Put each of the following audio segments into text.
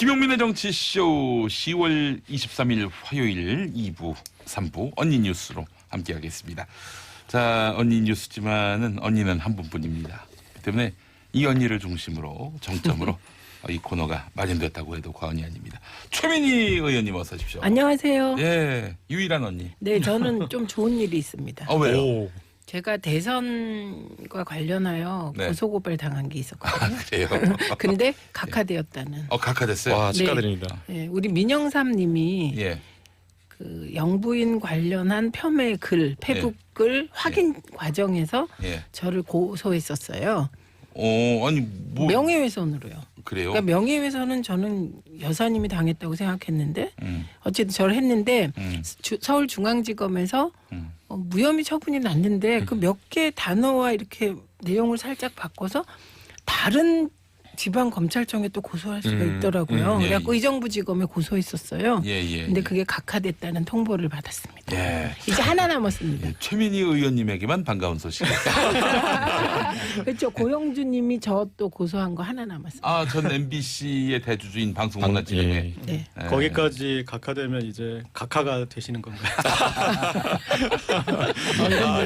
김용민의 정치쇼 10월 23일 화요일 2부, 3부 언니 뉴스로 함께하겠습니다. 자, 언니 뉴스지만은 언니는 한 분뿐입니다. 그 때문에 이 언니를 중심으로 정점으로 이 코너가 마련됐다고 해도 과언이 아닙니다. 최민희 의원님 어서 오십시오. 안녕하세요. 예, 유일한 언니. 네, 저는 좀 좋은 일이 있습니다. 왜요? 제가 대선과 관련하여 네. 고소고발 당한 게 있었거든요. 그래요? 근데 각하되었다는. 각하됐어요? 와, 축하드립니다. 네, 우리 민영삼님이 예. 그 영부인 관련한 폄훼 글, 페북글 확인 과정에서 예. 저를 고소했었어요. 아니 뭐 명예훼손으로요. 그래요? 그러니까 명예훼손은 저는 여사님이 당했다고 생각했는데 음. 어쨌든 저를 했는데 음. 서울중앙지검에서 무혐의 처분이 났는데 그 몇 개 단어와 이렇게 내용을 살짝 바꿔서 다른 지방 검찰청에 또 고소할 수가 있더라고요. 예, 그래갖고 예. 의정부지검에 고소했었어요. 예. 근데 그게 각하됐다는 통보를 받았습니다. 예. 이제 하나 남았습니다. 예, 최민희 의원님에게만 반가운 소식이에요. 그렇죠. 고영주님이 저 또 고소한 거 하나 남았습니다. 전 MBC의 대주주인 방송문화진흥회. 예. 네. 예. 거기까지 각하되면 이제 각하가 되시는 건가요?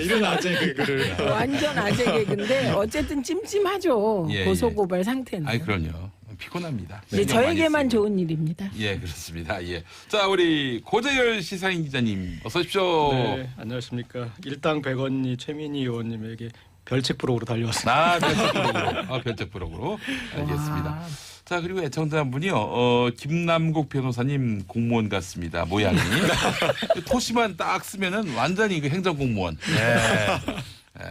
이런 아재 개그를. 완전 아재 개그인데 어쨌든 찜찜하죠. 예, 고소고발 상태는. 아이 그럼요. 피곤합니다. 네, 신경 많이 저에게만 쓰이고. 좋은 일입니다. 예, 그렇습니다. 예. 자, 우리 고재열 시사인 기자님 어서 오십시오. 네, 안녕하십니까. 일당 100원이 최민희 의원님에게 별책 부록으로 달려왔습니다. 별책 부록으로. 별책 부록으로. 알겠습니다. 와. 자, 그리고 애청자분이요. 김남국 변호사님 공무원 같습니다. 모양이. 토시만 딱 쓰면은 완전히 그 행정공무원. 예.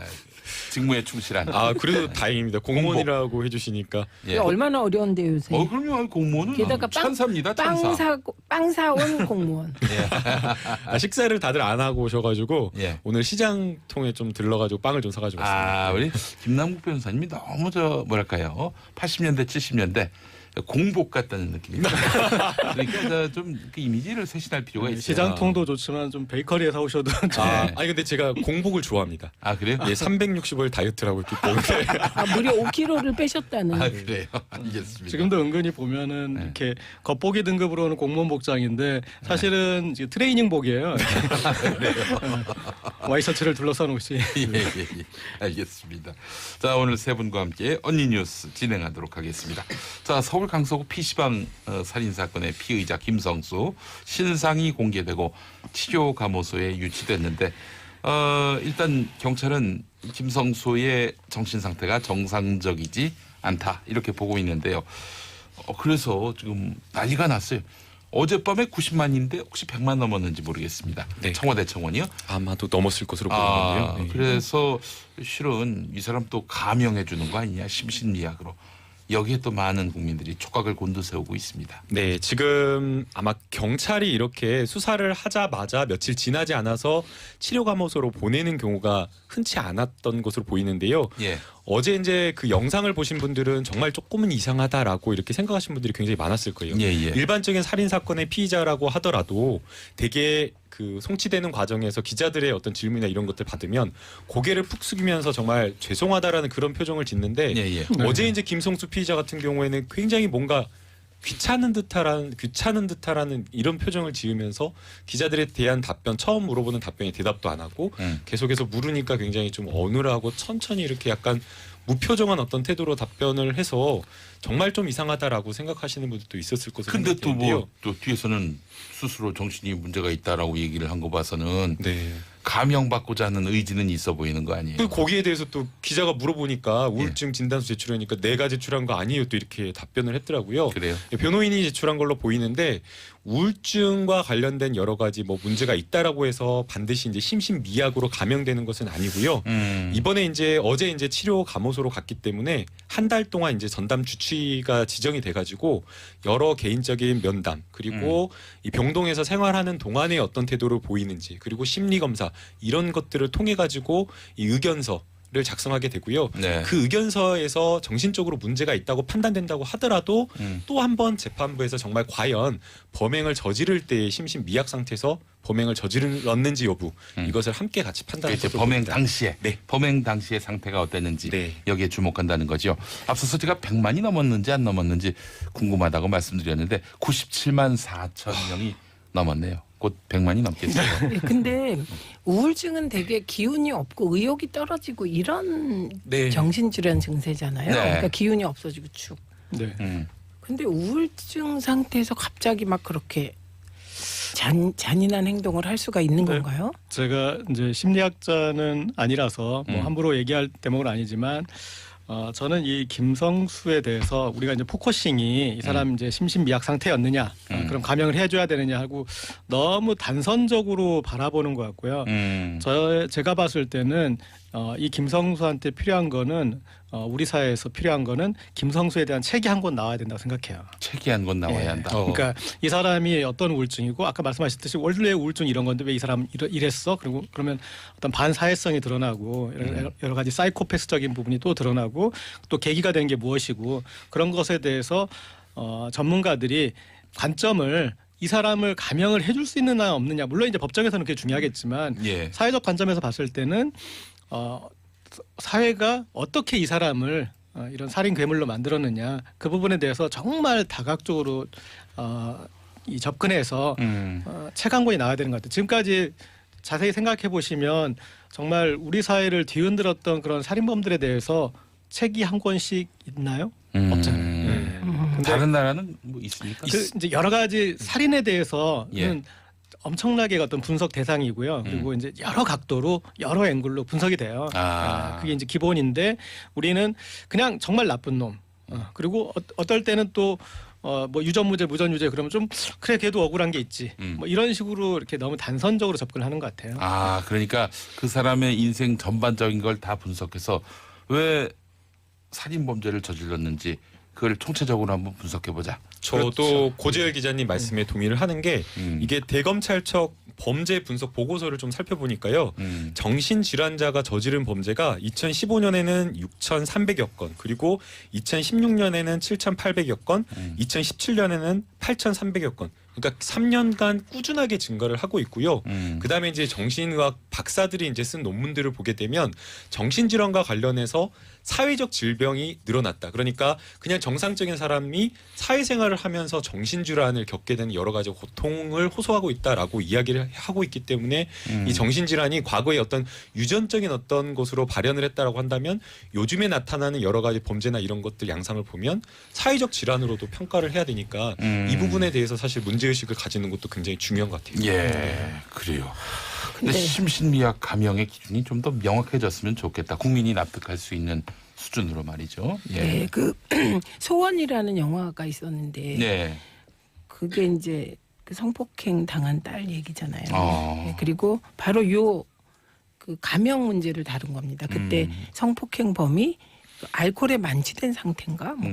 직무에 충실한. 그래도 다행입니다. 공무원이라고 해주시니까. 예. 얼마나 어려운데 요새. 그럼요. 공무원은 게다가 천사입니다. 천사. 빵 사온 공무원. 식사를 다들 안 하고 오셔가지고 예. 오늘 시장 통에 좀 들러가지고 빵을 좀 사가지고 왔습니다. 우리 김남국 변호사님이 너무 뭐랄까요. 80년대, 70년대 공복 같다는 느낌입니다. 그러니까 좀 그 이미지를 쇄신할 필요가 있어요. 시장통도 좋지만 좀 베이커리에 사오셔도 아니 근데 제가 공복을 좋아합니다. 그래요? 예, 365일 다이어트를 하고 있기 때문에. 무려 5kg를 빼셨다는. 그래요. 알겠습니다. 지금도 은근히 보면은 네. 이렇게 겉보기 등급으로는 공무원 복장인데 사실은 지금 트레이닝복이에요. 와이셔츠를 둘러싼 옷이. 예. 알겠습니다. 자, 오늘 세 분과 함께 언니 뉴스 진행하도록 하겠습니다. 자, 서울 강서구 PC방 살인 사건의 피의자 김성수 신상이 공개되고 치료 감호소에 유치됐는데 일단 경찰은 김성수의 정신 상태가 정상적이지 않다 이렇게 보고 있는데요. 그래서 지금 난리가 났어요. 어젯밤에 90만인데 혹시 100만 넘었는지 모르겠습니다. 네. 청와대 청원이요? 아마도 넘었을 것으로 보이는데요. 네. 그래서 실은 이 사람 또 감형해 주는 거 아니냐 심신미약으로 여기에 또 많은 국민들이 촉각을 곤두세우고 있습니다. 네, 지금 아마 경찰이 이렇게 수사를 하자마자 며칠 지나지 않아서 치료감호소로 보내는 경우가 흔치 않았던 것으로 보이는데요. 예. 어제 이제 그 영상을 보신 분들은 정말 조금은 이상하다라고 이렇게 생각하신 분들이 굉장히 많았을 거예요. 예. 일반적인 살인 사건의 피의자라고 하더라도 되게 그 송치되는 과정에서 기자들의 어떤 질문이나 이런 것들 받으면 고개를 푹 숙이면서 정말 죄송하다라는 그런 표정을 짓는데 예. 어제 이제 김성수 피의자 같은 경우에는 굉장히 뭔가 귀찮은 듯하라는 이런 표정을 지으면서 기자들에 대한 답변 처음 물어보는 답변에 대답도 안 하고 계속해서 물으니까 굉장히 좀 어눌하고 천천히 이렇게 약간 무표정한 어떤 태도로 답변을 해서 정말 좀 이상하다라고 생각하시는 분들도 있었을 것으로 근데 또 생각되는데요. 또 뒤에서는 스스로 정신이 문제가 있다라고 얘기를 한 거 봐서는 네. 감형받고자 하는 의지는 있어 보이는 거 아니에요? 그 거기에 대해서 또 기자가 물어보니까 우울증 진단서 제출하니까 내가 제출한 거 아니에요 또 이렇게 답변을 했더라고요. 그래요? 변호인이 제출한 걸로 보이는데 우울증과 관련된 여러 가지 뭐 문제가 있다라고 해서 반드시 이제 심신미약으로 감형되는 것은 아니고요. 이번에 이제 어제 이제 치료 감호소로 갔기 때문에 한 달 동안 이제 전담 주치가 지정이 돼가지고 여러 개인적인 면담 그리고 이 병동에서 생활하는 동안에 어떤 태도를 보이는지 그리고 심리 검사 이런 것들을 통해 가지고 이 의견서 작성하게 되고요. 네. 그 의견서에서 정신적으로 문제가 있다고 판단된다고 하더라도 또 한 번 재판부에서 정말 과연 범행을 저지를 때의 심신 미약 상태에서 범행을 저질렀는지 여부 이것을 함께 같이 판단할 이제 것으로 범행 보입니다. 당시에 네. 범행 당시의 상태가 어땠는지 네. 여기에 주목한다는 거죠. 앞서서 제가 100만이 넘었는지 안 넘었는지 궁금하다고 말씀드렸는데 97만 4천 명이 넘었네요. 곧 100만이 넘겠어요. 네, 근데 우울증은 되게 기운이 없고 의욕이 떨어지고 이런 네. 정신질환 증세잖아요. 네. 그러니까 기운이 없어지고 축. 네. 근데 우울증 상태에서 갑자기 막 그렇게 잔인한 행동을 할 수가 있는 네. 건가요? 제가 이제 심리학자는 아니라서 뭐 함부로 얘기할 대목은 아니지만 저는 이 김성수에 대해서 우리가 이제 포커싱이 이 사람 이제 심신미약 상태였느냐, 그럼 감형을 해줘야 되느냐 하고 너무 단선적으로 바라보는 것 같고요. 제가 봤을 때는 이 김성수한테 필요한 거는 우리 사회에서 필요한 거는 김성수에 대한 책이 한 권 나와야 된다고 생각해요. 책이 한 권 나와야 예. 한다. 그러니까 이 사람이 어떤 우울증이고 아까 말씀하셨듯이 원래 우울증 이런 건데 왜 이 사람 이랬어? 그리고 그러면 어떤 반사회성이 드러나고 여러 가지 사이코패스적인 부분이 또 드러나고 또 계기가 된 게 무엇이고 그런 것에 대해서 전문가들이 관점을 이 사람을 감형을 해줄 수 있느냐 없느냐 물론 이제 법정에서는 그게 중요하겠지만 예. 사회적 관점에서 봤을 때는 사회가 어떻게 이 사람을 이런 살인 괴물로 만들었느냐 그 부분에 대해서 정말 다각적으로 이 접근해서 책 한 권이 나와야 되는 것 같아요. 지금까지 자세히 생각해 보시면 정말 우리 사회를 뒤흔들었던 그런 살인범들에 대해서 책이 한 권씩 있나요? 없잖아요. 근데 다른 나라는 뭐 있습니까? 그 이제 여러 가지 살인에 대해서는 예. 엄청나게 어떤 분석 대상이고요. 그리고 이제 여러 각도로 여러 앵글로 분석이 돼요. 그게 이제 기본인데 우리는 그냥 정말 나쁜 놈. 그리고 어떨 때는 또 뭐 유전무죄, 무전유죄 그러면 좀 그래 걔도 억울한 게 있지. 뭐 이런 식으로 이렇게 너무 단선적으로 접근하는 것 같아요. 그러니까 그 사람의 인생 전반적인 걸 다 분석해서 왜 살인 범죄를 저질렀는지 그걸 총체적으로 한번 분석해 보자. 저도 그렇죠. 고재열 기자님 말씀에 동의를 하는 게 이게 대검찰청 범죄 분석 보고서를 좀 살펴보니까요. 정신질환자가 저지른 범죄가 2015년에는 6,300여 건, 그리고 2016년에는 7,800여 건, 2017년에는 8,300여 건. 그러니까 3년간 꾸준하게 증가를 하고 있고요. 그다음에 이제 정신의학 박사들이 이제 쓴 논문들을 보게 되면 정신질환과 관련해서 사회적 질병이 늘어났다. 그러니까 그냥 정상적인 사람이 사회생활을 하면서 정신질환을 겪게 되는 여러 가지 고통을 호소하고 있다라고 이야기를 하고 있기 때문에 이 정신질환이 과거에 어떤 유전적인 어떤 것으로 발현을 했다라고 한다면 요즘에 나타나는 여러 가지 범죄나 이런 것들 양상을 보면 사회적 질환으로도 평가를 해야 되니까 이 부분에 대해서 사실 문제의식을 가지는 것도 굉장히 중요한 것 같아요. 예, 그래요. 근데 근데 심신미약 감형의 기준이 좀 더 명확해졌으면 좋겠다. 국민이 납득할 수 있는 수준으로 말이죠. 예. 네, 그 소원이라는 영화가 있었는데 네. 그게 이제 그 성폭행 당한 딸 얘기잖아요. 아. 네, 그리고 바로 요 그 감형 문제를 다룬 겁니다. 그때 성폭행범이 알코올에 만취된 상태인가? 뭐.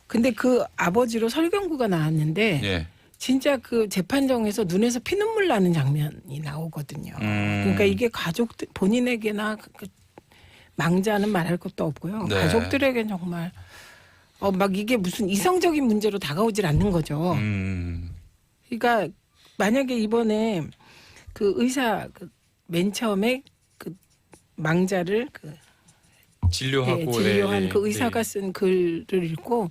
근데 그 아버지로 설경구가 나왔는데 예. 진짜 그 재판정에서 눈에서 피눈물 나는 장면이 나오거든요. 그러니까 이게 가족들 본인에게나 그 망자는 말할 것도 없고요. 네. 가족들에게 정말 막 이게 무슨 이성적인 문제로 다가오질 않는 거죠. 그러니까 만약에 이번에 그 의사 맨 처음에 그 망자를 그 진료하고 진료한 네, 그 의사가 네. 쓴 글을 읽고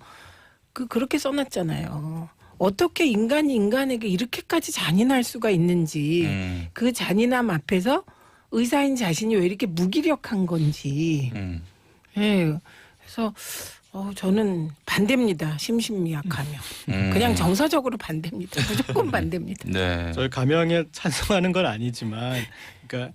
그렇게 써놨잖아요. 어떻게 인간이 인간에게 이렇게까지 잔인할 수가 있는지 그 잔인함 앞에서 의사인 자신이 왜 이렇게 무기력한 건지. 예. 그래서 저는 반대입니다. 심신미약 감형. 그냥 정서적으로 반대입니다. 무조건 반대입니다. 네. 저희 감형에 찬성하는 건 아니지만, 그러니까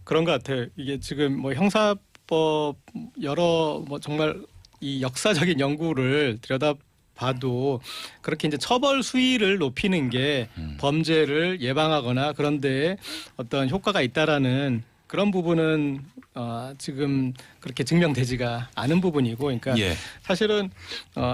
그런 것 같아요. 이게 지금 뭐 형사법 여러 뭐 정말 이 역사적인 연구를 들여다봐도 그렇게 이제 처벌 수위를 높이는 게 범죄를 예방하거나 그런 데에 어떤 효과가 있다라는 그런 부분은 지금 그렇게 증명되지가 않은 부분이고, 그러니까 예. 사실은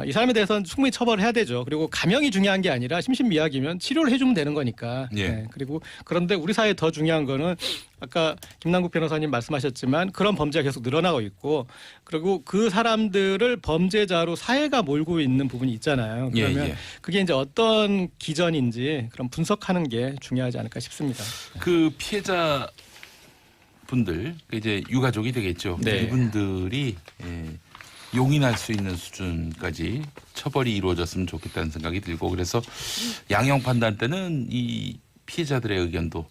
이 사람에 대해서는 충분히 처벌을 해야 되죠. 그리고 감형이 중요한 게 아니라 심신미약이면 치료를 해주면 되는 거니까. 예. 네. 그리고 그런데 우리 사회에 더 중요한 거는 아까 김남국 변호사님 말씀하셨지만 그런 범죄가 계속 늘어나고 있고, 그리고 그 사람들을 범죄자로 사회가 몰고 있는 부분이 있잖아요. 그러면 예. 그게 이제 어떤 기전인지 그런 분석하는 게 중요하지 않을까 싶습니다. 그 피해자 분들 이제 유가족이 되겠죠. 네. 이분들이 용인할 수 있는 수준까지 처벌이 이루어졌으면 좋겠다는 생각이 들고, 그래서 양형 판단 때는 이 피해자들의 의견도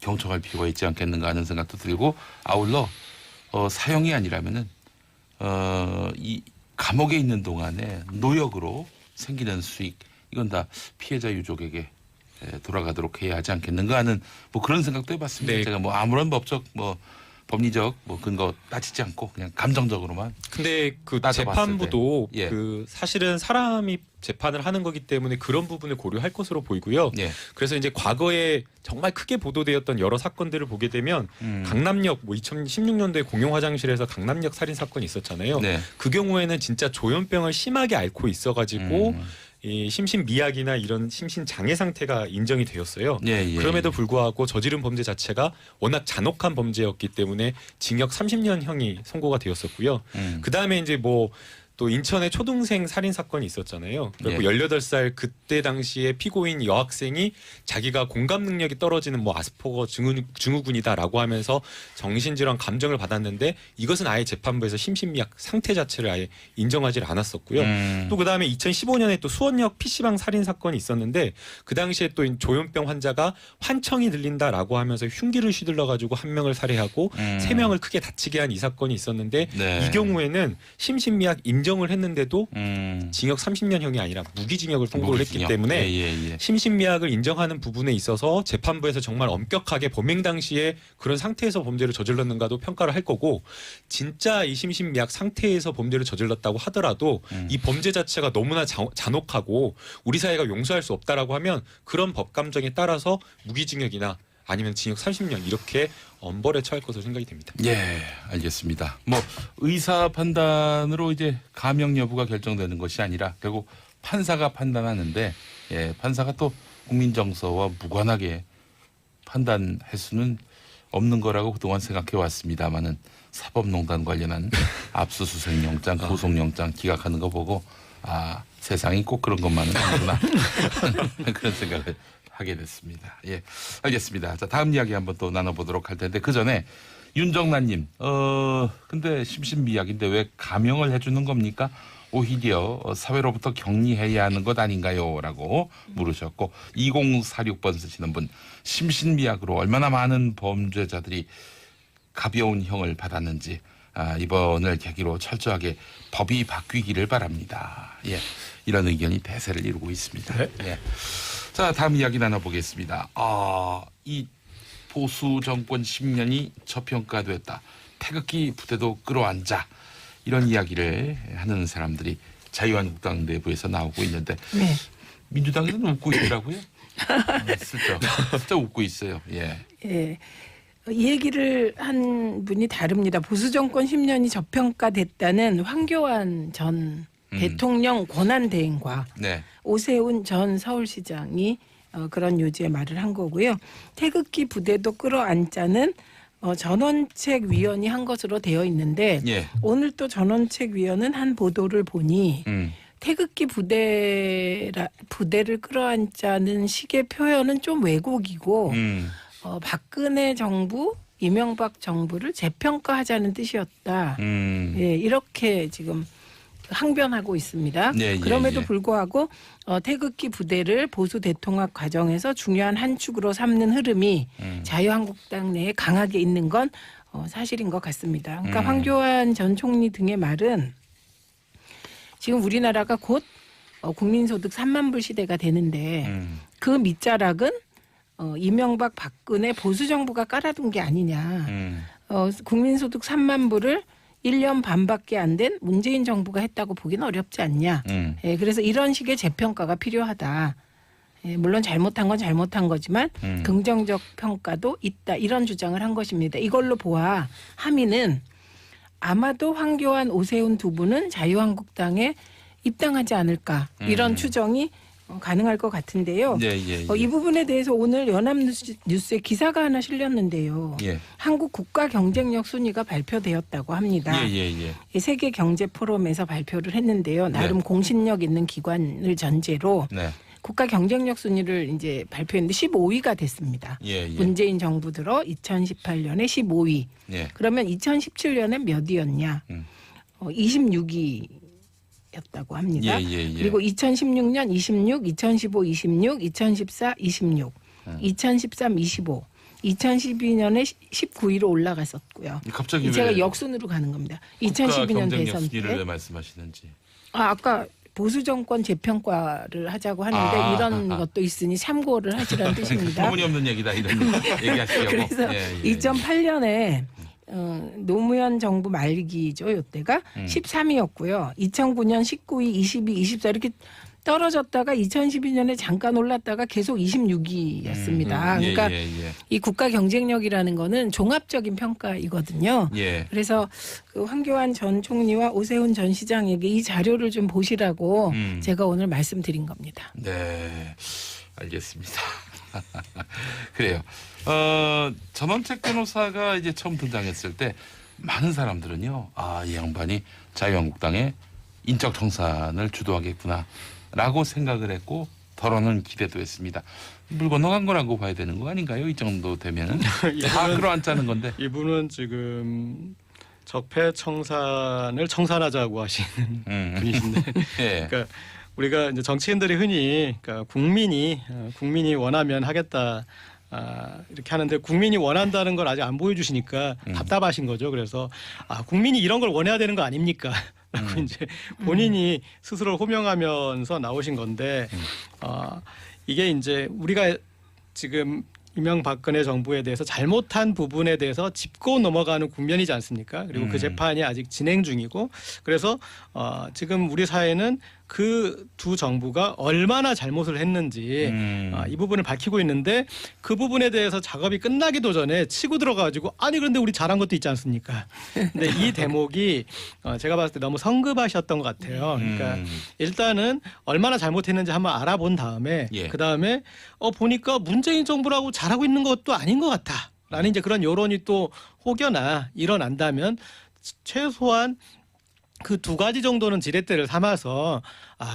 경청할 필요가 있지 않겠는가 하는 생각도 들고, 아울러 사형이 아니라면은 이 감옥에 있는 동안에 노역으로 생기는 수익, 이건 다 피해자 유족에게 돌아가도록 해야 하지 않겠는가 하는 뭐 그런 생각도 해봤습니다. 네. 제가 뭐 아무런 법적 뭐 법리적 뭐 근거 따지지 않고 그냥 감정적으로만. 근데 그 따져봤을 재판부도 때. 예. 그 사실은 사람이 재판을 하는 거기 때문에 그런 부분을 고려할 것으로 보이고요. 예. 그래서 이제 과거에 정말 크게 보도되었던 여러 사건들을 보게 되면 강남역 뭐 2016년도에 공용 화장실에서 강남역 살인 사건이 있었잖아요. 네. 그 경우에는 진짜 조현병을 심하게 앓고 있어가지고 이 심신미약이나 이런 심신장애 상태가 인정이 되었어요. 예. 그럼에도 불구하고 저지른 범죄 자체가 워낙 잔혹한 범죄였기 때문에 징역 30년형이 선고가 되었었고요. 그 다음에 이제 뭐 또 인천에 초등생 살인 사건이 있었잖아요. 그리고 예. 18살 그때 당시에 피고인 여학생이 자기가 공감 능력이 떨어지는 뭐 아스퍼거 증후군이다라고 하면서 정신질환 감정을 받았는데 이것은 아예 재판부에서 심신미약 상태 자체를 아예 인정하지 않았었고요. 또 그 다음에 2015년에 또 수원역 PC방 살인 사건이 있었는데 그 당시에 또 조현병 환자가 환청이 들린다라고 하면서 흉기를 휘둘러 가지고 한 명을 살해하고 3명을 크게 다치게 한 이 사건이 있었는데 네. 이 경우에는 심신미약 인정을 했는데도 징역 30년형이 아니라 무기징역을 선고를 했기 무기징역. 때문에 예. 심신미약을 인정하는 부분에 있어서 재판부에서 정말 엄격하게 범행 당시에 그런 상태에서 범죄를 저질렀는가도 평가를 할 거고, 진짜 이 심신미약 상태에서 범죄를 저질렀다고 하더라도 이 범죄 자체가 너무나 잔혹하고 우리 사회가 용서할 수 없다라고 하면 그런 법 감정에 따라서 무기징역이나 아니면 징역 30년 이렇게 엄벌에 처할 것으로 생각이 됩니다. 예, 알겠습니다. 뭐 의사 판단으로 이제 감형 여부가 결정되는 것이 아니라 결국 판사가 판단하는데, 예, 판사가 또 국민 정서와 무관하게 판단할 수는 없는 거라고 그동안 생각해 왔습니다만은 사법농단 관련한 압수수색 영장, 구속영장 기각하는 거 보고 세상이 꼭 그런 것만은 아니구나 그런 생각을 하게 됐습니다. 예, 알겠습니다. 자, 다음 이야기 한번 또 나눠보도록 할 텐데 그 전에 윤정란님, 근데 심신미약인데 왜 감형을 해주는 겁니까? 오히려 사회로부터 격리해야 하는 것 아닌가요? 라고 물으셨고, 2046번 쓰시는 분, 심신미약으로 얼마나 많은 범죄자들이 가벼운 형을 받았는지 이번을 계기로 철저하게 법이 바뀌기를 바랍니다. 예, 이런 의견이 대세를 이루고 있습니다. 네. 예. 자, 다음 이야기 나눠보겠습니다. 이 보수 정권 10년이 저평가됐다. 태극기 부대도 끌어안자. 이런 이야기를 하는 사람들이 자유한국당 내부에서 나오고 있는데 네. 민주당에서는 웃고 있더라고요. 진짜 웃고 있어요. 예. 예. 이 얘기를 한 분이 다릅니다. 보수 정권 10년이 저평가됐다는 황교안 전 대통령 권한 대행과 네. 오세훈 전 서울시장이 그런 요지의 말을 한 거고요. 태극기 부대도 끌어안자는 전원책위원이 한 것으로 되어 있는데 예. 오늘 또 전원책위원은 한 보도를 보니 태극기 부대를 끌어안자는 식의 표현은 좀 왜곡이고 박근혜 정부, 이명박 정부를 재평가하자는 뜻이었다. 예, 이렇게 지금 항변하고 있습니다. 예, 그럼에도 예. 불구하고 태극기 부대를 보수 대통합 과정에서 중요한 한 축으로 삼는 흐름이 자유한국당 내에 강하게 있는 건 사실인 것 같습니다. 그러니까 황교안 전 총리 등의 말은 지금 우리나라가 곧 국민소득 3만 불 시대가 되는데 그 밑자락은 이명박 박근혜 보수 정부가 깔아둔 게 아니냐. 국민소득 3만 불을 1년 반밖에 안 된 문재인 정부가 했다고 보기는 어렵지 않냐. 예, 그래서 이런 식의 재평가가 필요하다. 예, 물론 잘못한 건 잘못한 거지만 긍정적 평가도 있다 이런 주장을 한 것입니다. 이걸로 보아 함의는 아마도 황교안, 오세훈 두 분은 자유한국당에 입당하지 않을까 이런 추정이 가능할 것 같은데요. 예, 예, 예. 이 부분에 대해서 오늘 연합뉴스에 기사가 하나 실렸는데요. 예. 한국 국가 경쟁력 순위가 발표되었다고 합니다. 예, 예, 예. 이 세계 경제 포럼에서 발표를 했는데요. 나름 네. 공신력 있는 기관을 전제로 네. 국가 경쟁력 순위를 이제 발표했는데 15위가 됐습니다. 예, 예. 문재인 정부 들어 2018년에 15위. 예. 그러면 2017년에 몇 위였냐? 26위였다고 합니다. 예, 예, 예. 그리고 2016년 26, 2015 26, 2014 26, 2013 25, 2012년에 19위로 올라갔었고요. 갑자기 제가 왜 역순으로 가는 겁니다. 국가 2012년 경쟁력 대선 순위를 왜 때. 말씀하시는지. 아까 보수 정권 재평가를 하자고 하는데 이런 것도 있으니 참고를 하시라는 뜻입니다. 터무니없는 얘기다 이런 얘기하시려고. 그래서 예, 예, 2008년에 노무현 정부 말기죠. 이때가 13위였고요. 2009년 19위, 22, 24 이렇게 떨어졌다가 2012년에 잠깐 올랐다가 계속 26위였습니다. 예, 그러니까 예, 예. 이 국가 경쟁력이라는 거는 종합적인 평가이거든요. 예. 그래서 그 황교안 전 총리와 오세훈 전 시장에게 이 자료를 좀 보시라고 제가 오늘 말씀드린 겁니다. 네, 알겠습니다. 그래요. 전원책 변호사가 이제 처음 등장했을 때 많은 사람들은요, 이 양반이 자유한국당의 인적 청산을 주도하겠구나라고 생각을 했고 더러는 기대도 했습니다. 물 건너간 거라고 봐야 되는 거 아닌가요? 이 정도 되면은 다 끌어안자는 건데. 이분은 지금 적폐 청산을 청산하자고 하시는 분이신데, 예. 그러니까 우리가 이제 정치인들이 흔히 그러니까 국민이 원하면 하겠다. 이렇게 하는데 국민이 원한다는 걸 아직 안 보여주시니까 답답하신 거죠. 그래서 국민이 이런 걸 원해야 되는 거 아닙니까? 라고 이제 본인이 스스로 호명하면서 나오신 건데 이게 이제 우리가 지금 이명박근혜 정부에 대해서 잘못한 부분에 대해서 짚고 넘어가는 국면이지 않습니까? 그리고 그 재판이 아직 진행 중이고 그래서 지금 우리 사회는 그 두 정부가 얼마나 잘못을 했는지 이 부분을 밝히고 있는데 그 부분에 대해서 작업이 끝나기도 전에 치고 들어가가지고 아니 그런데 우리 잘한 것도 있지 않습니까? 근데 이 대목이 제가 봤을 때 너무 성급하셨던 것 같아요. 그러니까 일단은 얼마나 잘못했는지 한번 알아본 다음에 예. 그 다음에 보니까 문재인 정부라고 잘하고 있는 것도 아닌 것 같다. 라는 이제 그런 여론이 또 혹여나 일어난다면 최소한 그 두 가지 정도는 지렛대를 삼아서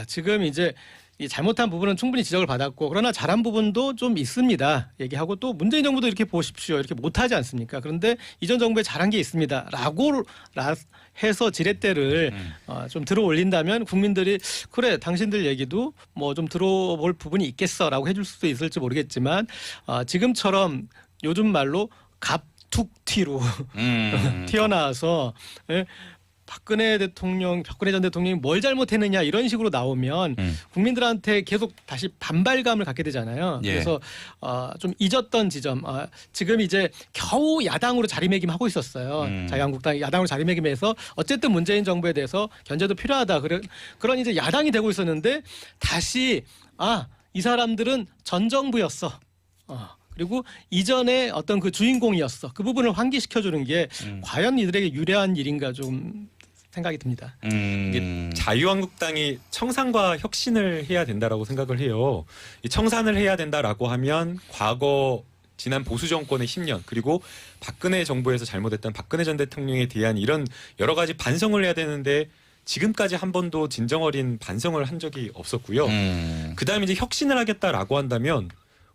지금 이제 이 잘못한 부분은 충분히 지적을 받았고 그러나 잘한 부분도 좀 있습니다. 얘기하고 또 문재인 정부도 이렇게 보십시오. 이렇게 못하지 않습니까? 그런데 이전 정부에 잘한 게 있습니다. 라고 해서 지렛대를 좀 들어 올린다면 국민들이 그래 당신들 얘기도 뭐 좀 들어볼 부분이 있겠어라고 해줄 수도 있을지 모르겠지만 지금처럼 요즘 말로 갑툭튀로 튀어나와서 박근혜 전 대통령이 뭘 잘못했느냐 이런 식으로 나오면 국민들한테 계속 다시 반발감을 갖게 되잖아요. 예. 그래서 좀 잊었던 지점, 지금 이제 겨우 야당으로 자리매김하고 있었어요. 자유한국당이 야당으로 자리매김해서 어쨌든 문재인 정부에 대해서 견제도 필요하다. 그런 이제 야당이 되고 있었는데 다시 이 사람들은 전 정부였어. 그리고 이전에 어떤 그 주인공이었어. 그 부분을 환기시켜주는 게 과연 이들에게 유리한 일인가 좀 생각이 듭니다. 이게 자유한국당이 청산과 혁신을 해야 된다라고 생각을 해요. 이 청산을 해야 된다라고 하면 과거 지난 보수 정권의 10년 그리고 박근혜 정부에서 잘못했던 박근혜 전 대통령에 대한 이런 여러 가지 반성을 해야 되는데 지금까지 한 번도 진정 어린 반성을 한 적이 없었고요. 그다음에 이제 혁신을 하겠다라고 한다면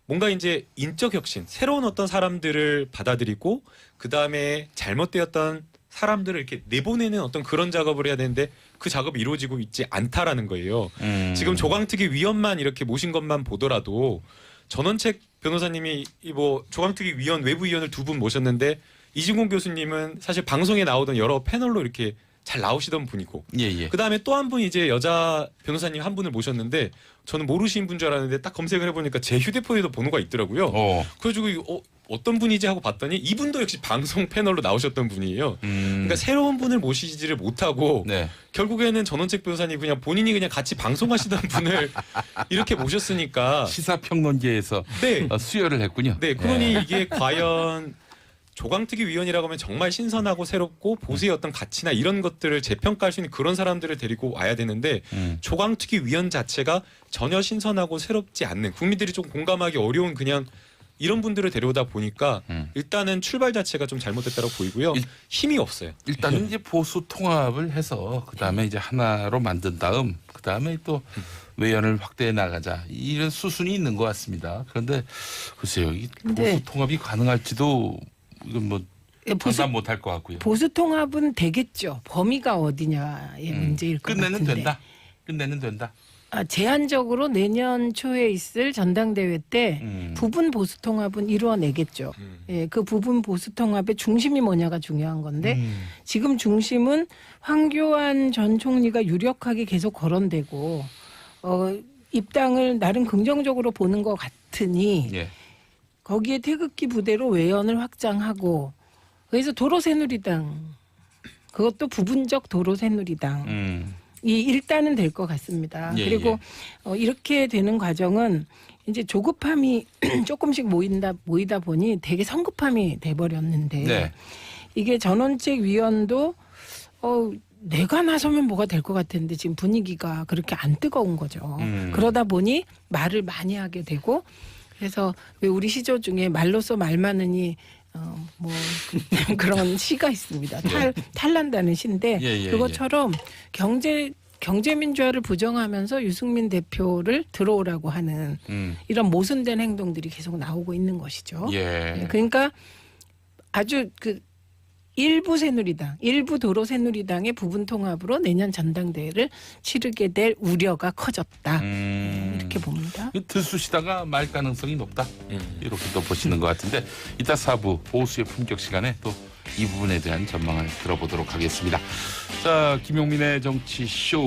뭔가 이제 인적 혁신, 새로운 어떤 사람들을 받아들이고 그다음에 잘못되었던 사람들을 이렇게 내보내는 어떤 그런 작업을 해야 되는데 그 작업이 이루어지고 있지 않다라는 거예요. 지금 조광특위 위원만 이렇게 모신 것만 보더라도 전원책 변호사님이 뭐 조광특위 위원 외부 위원을 2분 모셨는데 이진공 교수님은 사실 방송에 나오던 여러 패널로 이렇게 잘 나오시던 분이고 예. 그다음에 또 한 분 이제 여자 변호사님 한 분을 모셨는데 저는 모르시는 분 줄 알았는데 딱 검색을 해보니까 제 휴대폰에도 번호가 있더라고요. 그래가지고 어떤 분이지 하고 봤더니 이분도 역시 방송 패널로 나오셨던 분이에요. 그러니까 새로운 분을 모시지를 못하고 네. 결국에는 전원책 변호사님 그냥 본인이 그냥 같이 방송하시던 분을 이렇게 모셨으니까 시사평론계에서 네. 수여를 했군요. 네, 그러니 이게 과연 조강특위 위원이라고 하면 정말 신선하고 새롭고 보수의 어떤 가치나 이런 것들을 재평가할 수 있는 그런 사람들을 데리고 와야 되는데 조강특위 위원 자체가 전혀 신선하고 새롭지 않는 국민들이 좀 공감하기 어려운 그냥 이런 분들을 데려오다 보니까 일단은 출발 자체가 좀 잘못됐다고 보이고요. 힘이 없어요. 일단은 이제 보수 통합을 해서 그다음에 이제 하나로 만든 다음 그다음에 또 외연을 확대해 나가자 이런 수순이 있는 것 같습니다. 그런데 글쎄요, 이 보수 통합이 가능할지도 이건 뭐 판단 못할 것 같고요. 보수 통합은 되겠죠. 범위가 어디냐의 문제일 것 끝내는 같은데. 된다. 끝내는 된다. 제한적으로 내년 초에 있을 전당대회 때 부분 보수 통합은 이루어내겠죠. 예, 그 부분 보수 통합의 중심이 뭐냐가 중요한 건데 지금 중심은 황교안 전 총리가 유력하게 계속 거론되고 입당을 나름 긍정적으로 보는 것 같으니 예. 거기에 태극기 부대로 외연을 확장하고 그래서 도로새누리당 그것도 부분적 도로새누리당 이 일단은 될 것 같습니다. 예, 그리고 이렇게 되는 과정은 이제 조급함이 조금씩 모이다 보니 되게 성급함이 돼버렸는데 네. 이게 전원책 위원도 내가 나서면 뭐가 될 것 같은데 지금 분위기가 그렇게 안 뜨거운 거죠. 그러다 보니 말을 많이 하게 되고 그래서 왜 우리 시조 중에 말로써 말 많으니 뭐 그런 시가 있습니다. 탈난다는 시인데 그것처럼 경제민주화를 부정하면서 유승민 대표를 들어오라고 하는 이런 모순된 행동들이 계속 나오고 있는 것이죠. 예. 그러니까 아주 일부 새누리당, 일부 도로 새누리당의 부분 통합으로 내년 전당대회를 치르게 될 우려가 커졌다. 이렇게 봅니다. 들쑤시다가 말 가능성이 높다. 이렇게 또 보시는 것 같은데 이따 4부 보수의 품격 시간에 또 이 부분에 대한 전망을 들어보도록 하겠습니다. 자, 김용민의 정치쇼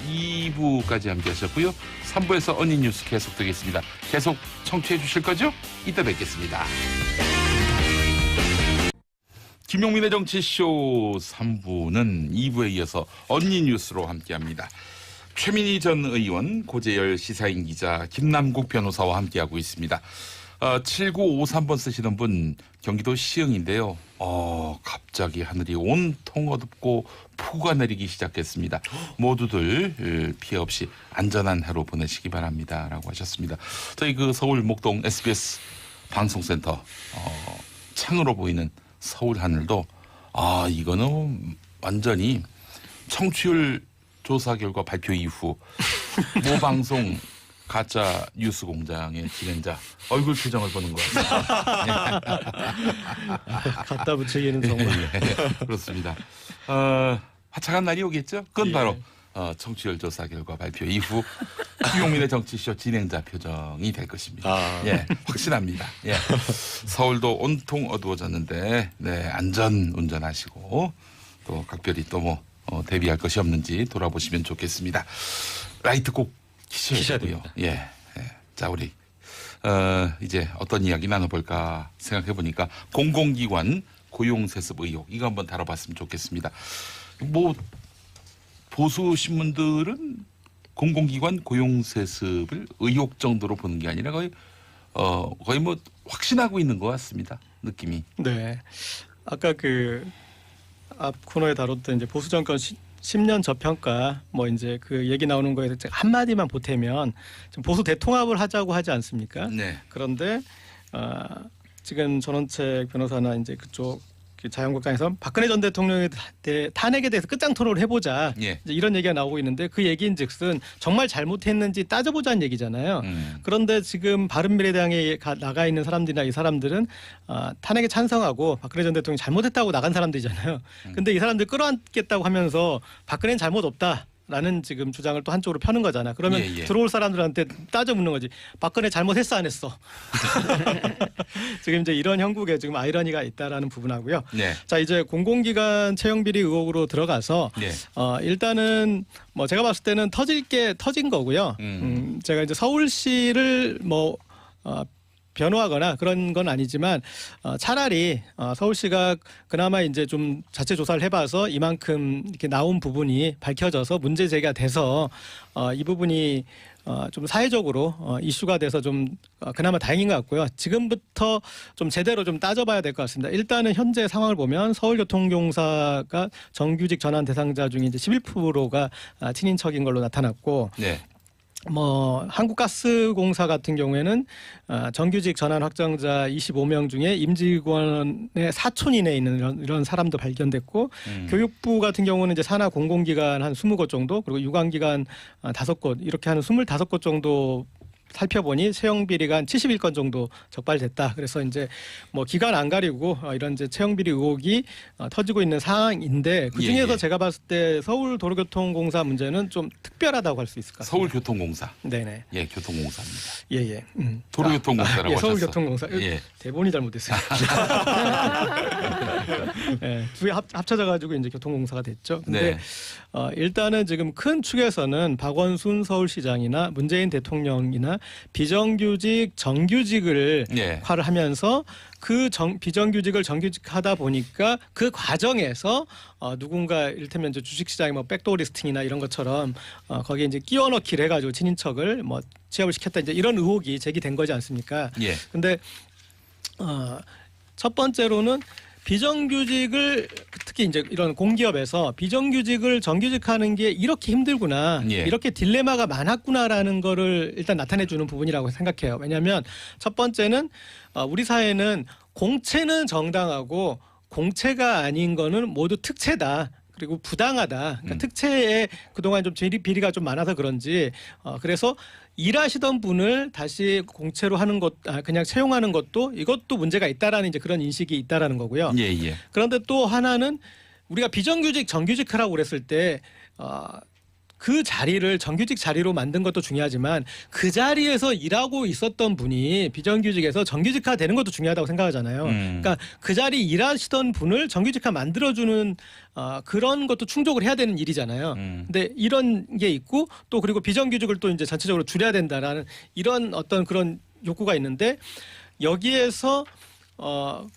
2부까지 함께하셨고요. 3부에서 언니뉴스 계속되겠습니다. 계속 청취해 주실 거죠? 이따 뵙겠습니다. 김용민의 정치쇼 3부는 2부에 이어서 언니뉴스로 함께합니다. 최민희 전 의원, 고재열 시사인 기자, 김남국 변호사와 함께하고 있습니다. 7953번 쓰시는 분 경기도 시흥인데요. 갑자기 하늘이 온통 어둡고 폭우가 내리기 시작했습니다. 모두들 피해 없이 안전한 하루 보내시기 바랍니다. 라고 하셨습니다. 저희 서울 목동 SBS 방송센터 창으로 보이는 서울 하늘도 이거는 완전히 청취율 조사 결과 발표 이후 모 방송 가짜 뉴스 공장의 진행자 얼굴 표정을 보는 것 같습니다. 갖다 붙이기는 정말. 그렇습니다. 화창한 날이 오겠죠? 그건 바로 청취율 조사 결과 발표 이후 김용민의 정치쇼 진행자 표정이 될 것입니다. 예, 확신합니다. 예. 서울도 온통 어두워졌는데 안전 운전하시고 또 각별히 또 뭐 대비할 것이 없는지 돌아보시면 좋겠습니다. 라이트 꼭 키셔야 되고요. 예. 자, 우리 이제 어떤 이야기 나눠볼까 생각해 보니까 공공기관 고용세습 의혹 이거 한번 다뤄봤으면 좋겠습니다. 뭐 보수 신문들은 공공기관 고용세습을 의혹 정도로 보는 게 아니라 거의 뭐 확신하고 있는 것 같습니다. 느낌이. 네. 아까 앞 코너에 다뤘던 이제 보수 정권 10년 저평가 뭐 이제 그 얘기 나오는 거에 한 마디만 보태면 지금 보수 대통합을 하자고 하지 않습니까? 네. 그런데 지금 전원책 변호사나 이제 그쪽 자유한국당에서 박근혜 전 대통령의 탄핵에 대해서 끝장 토론을 해보자 예. 이제 이런 얘기가 나오고 있는데 그 얘기인즉슨 정말 잘못했는지 따져보자는 얘기잖아요. 그런데 지금 바른미래당에 나가 있는 사람들이나 이 사람들은 탄핵에 찬성하고 박근혜 전 대통령이 잘못했다고 나간 사람들이잖아요. 근데 이 사람들 끌어안겠다고 하면서 박근혜는 잘못 없다. 라는 지금 주장을 또 한쪽으로 펴는 거잖아. 그러면 예, 예. 들어올 사람들한테 따져 묻는 거지. 박근혜 잘못했어 안 했어? 지금 이제 이런 형국에 지금 아이러니가 있다라는 부분하고요. 네. 자 이제 공공기관 채용 비리 의혹으로 들어가서 네. 일단은 뭐 제가 봤을 때는 터질 게 터진 거고요. 제가 이제 서울시를 뭐 변호하거나 그런 건 아니지만 차라리 서울시가 그나마 이제 좀 자체 조사를 해봐서 이만큼 이렇게 나온 부분이 밝혀져서 문제 제기가 돼서 이 부분이 좀 사회적으로 이슈가 돼서 좀 그나마 다행인 것 같고요. 지금부터 좀 제대로 좀 따져봐야 될 것 같습니다. 일단은 현재 상황을 보면 서울교통공사가 정규직 전환 대상자 중에 이제 11%가 친인척인 걸로 나타났고. 네. 뭐 한국가스공사 같은 경우에는 정규직 전환 확정자 25명 중에 임직원의 사촌 이내에 있는 이런 사람도 발견됐고 교육부 같은 경우는 이제 산하 공공기관 한 20곳 정도 그리고 유관기관 5곳 이렇게 하는 25곳 정도 살펴보니 채용 비리가 한 71건 정도 적발됐다. 그래서 이제 뭐 기간 안 가리고 이런 이제 채용 비리 의혹이 터지고 있는 상황인데 그 중에서 예, 예. 제가 봤을 때 서울도로교통공사 문제는 좀 특별하다고 할 수 있을 것 같습니다. 서울교통공사. 네네. 예, 교통공사입니다. 예예. 도로교통공사라고 예, 하셨어. 서울교통공사. 예. 대본이 잘못됐어요. 예, 두 개 합쳐져가지고 이제 교통공사가 됐죠. 근데 네. 일단은 지금 큰 축에서는 박원순 서울시장이나 문재인 대통령이나 비정규직 정규직을 예. 역할을 하면서 그 비정규직을 정규직하다 보니까 그 과정에서 누군가 이를테면 이제 주식시장의 뭐 백도어 리스팅이나 이런 것처럼 거기에 이제 끼워 넣기를 해가지고 친인척을 뭐 취업을 시켰다 이제 이런 의혹이 제기된 거지 않습니까? 예. 근데 첫 번째로는 비정규직을 특히 이제 이런 공기업에서 비정규직을 정규직하는 게 이렇게 힘들구나, 예. 이렇게 딜레마가 많았구나라는 거를 일단 나타내주는 부분이라고 생각해요. 왜냐하면 첫 번째는 우리 사회는 공채는 정당하고 공채가 아닌 거는 모두 특채다. 그리고 부당하다. 그러니까 특채에 그동안 좀 비리가 좀 많아서 그런지 그래서 일하시던 분을 다시 공채로 하는 것, 그냥 채용하는 것도 이것도 문제가 있다라는 이제 그런 인식이 있다라는 거고요. 예, 예. 그런데 또 하나는 우리가 비정규직 정규직하라고 그랬을 때 그 자리를 정규직 자리로 만든 것도 중요하지만 그 자리에서 일하고 있었던 분이 비정규직에서 정규직화 되는 것도 중요하다고 생각하잖아요. 그러니까 그 자리 일하시던 분을 정규직화 만들어주는 그런 것도 충족을 해야 되는 일이잖아요. 근데 이런 게 있고 또 그리고 비정규직을 또 이제 전체적으로 줄여야 된다라는 이런 어떤 그런 욕구가 있는데 여기에서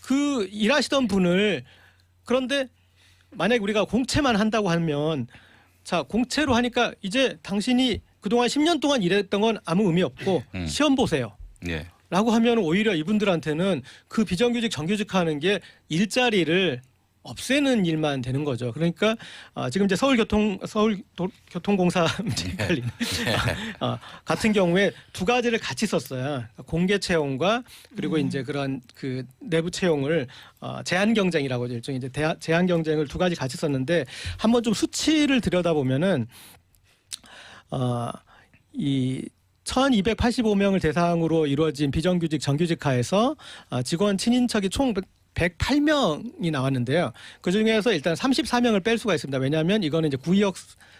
그 일하시던 분을 그런데 만약에 우리가 공채만 한다고 하면 자 공채로 하니까 이제 당신이 그동안 10년 동안 일했던 건 아무 의미 없고 시험 보세요. 예. 라고 하면 오히려 이분들한테는 그 비정규직 정규직하는 게 일자리를 없애는 일만 되는 거죠. 그러니까 지금 이제 서울교통공사 헷갈리네. 같은 경우에 두 가지를 같이 썼어요. 공개 채용과 그리고 이제 그런 그 내부 채용을 제한 경쟁이라고 일종의 이제 제한 경쟁을 두 가지 같이 썼는데 한번 좀 수치를 들여다보면은 이 1,285명을 대상으로 이루어진 비정규직 정규직화에서 직원 친인척이 총 108명이 나왔는데요. 그 중에서 일단 34명을 뺄 수가 있습니다. 왜냐하면 이거는 이제 구의역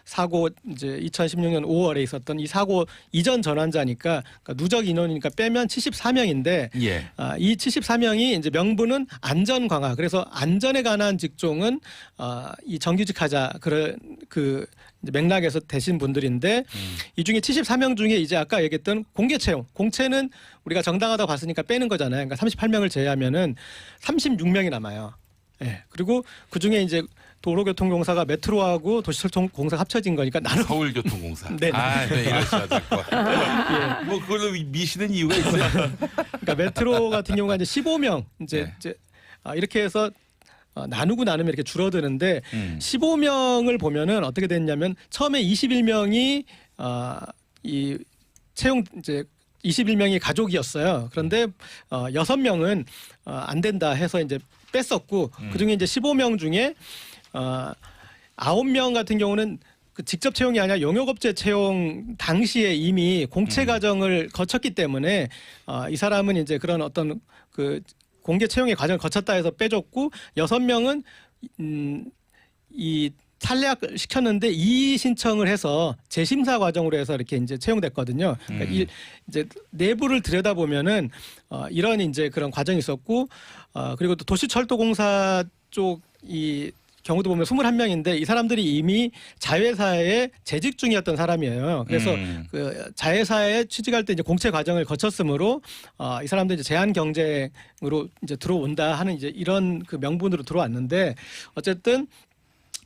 사고 이제 2016년 5월에 있었던 이 사고 이전 전환자니까 그러니까 누적 인원이니까 빼면 74명인데 예. 이 74명이 이제 명분은 안전 강화. 그래서 안전에 관한 직종은 이 정규직하자 그런 그 맥락에서 되신 분들인데 이 중에 74명 중에 이제 아까 얘기했던 공개 채용, 공채는 우리가 정당하다고 봤으니까 빼는 거잖아요. 그러니까 38명을 제외하면은 36명이 남아요. 예. 그리고 그 중에 이제 도로교통공사가 메트로하고 도시철도공사가 합쳐진 거니까 나는 서울교통공사. 네. 아, 네, 이러셔야 될 것 같아요. 뭐 그걸로 미시는 이유가 있어요. 그러니까 메트로 같은 경우가 이제 15명 네. 이제 이렇게 해서 나누고 나누면 이렇게 줄어드는데 15명을 보면은 어떻게 됐냐면 처음에 21명이 이 채용 이제 21명이 가족이었어요. 그런데 6명은 안 된다 해서 이제 뺐었고 그중에 이제 15명 중에 9명 같은 경우는 그 직접 채용이 아니라 용역업체 채용 당시에 이미 공채 과정을 거쳤기 때문에 이 사람은 이제 그런 어떤 그 공개 채용의 과정을 거쳤다 해서 빼줬고 6명은 이 탈락을 시켰는데 이의 신청을 해서 재심사 과정으로 해서 이렇게 이제 채용됐거든요. 그러니까 이제 내부를 들여다 보면은 이런 이제 그런 과정이 있었고 그리고 또 도시철도공사 쪽 이 경우도 보면 21명인데 이 사람들이 이미 자회사에 재직 중이었던 사람이에요. 그래서 그 자회사에 취직할 때 이제 공채 과정을 거쳤으므로 이 사람들이 이제 제한 경쟁으로 이제 들어온다 하는 이제 이런 그 명분으로 들어왔는데 어쨌든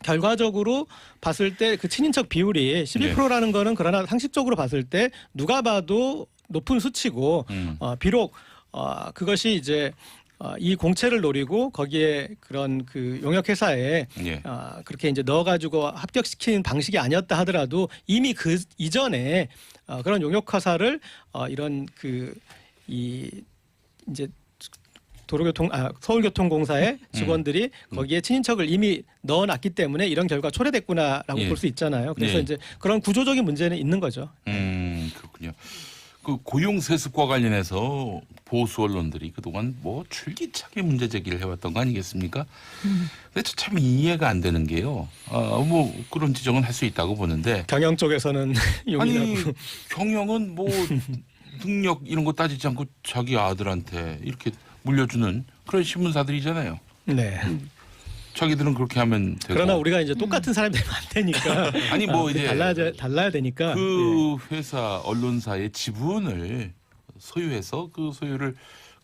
결과적으로 봤을 때 그 친인척 비율이 12%라는 거는 그러나 상식적으로 봤을 때 누가 봐도 높은 수치고 비록 그것이 이제 이 공채를 노리고 거기에 그런 그 용역 회사에 예. 그렇게 이제 넣어가지고 합격시키는 방식이 아니었다 하더라도 이미 그 이전에 그런 용역 회사를 이런 그 이 이제 서울교통공사의 직원들이 거기에 친인척을 이미 넣어놨기 때문에 이런 결과 초래됐구나라고 예. 볼 수 있잖아요. 그래서 예. 이제 그런 구조적인 문제는 있는 거죠. 그렇군요. 그 고용세습과 관련해서 보수 언론들이 그동안 뭐 줄기차게 문제 제기를 해왔던 거 아니겠습니까? 근데 저 참 이해가 안 되는 게요. 뭐 그런 지적은 할 수 있다고 보는데 경영 쪽에서는 아니 용이라고. 경영은 뭐 능력 이런 거 따지지 않고 자기 아들한테 이렇게 물려주는 그런 신문사들이잖아요. 네. 자기들은 그렇게 하면 되고. 그러나 우리가 이제 똑같은 사람이 되면 안 되니까 아니 뭐 이제 달라야 되니까 그 회사 언론사의 지분을 소유해서 그 소유를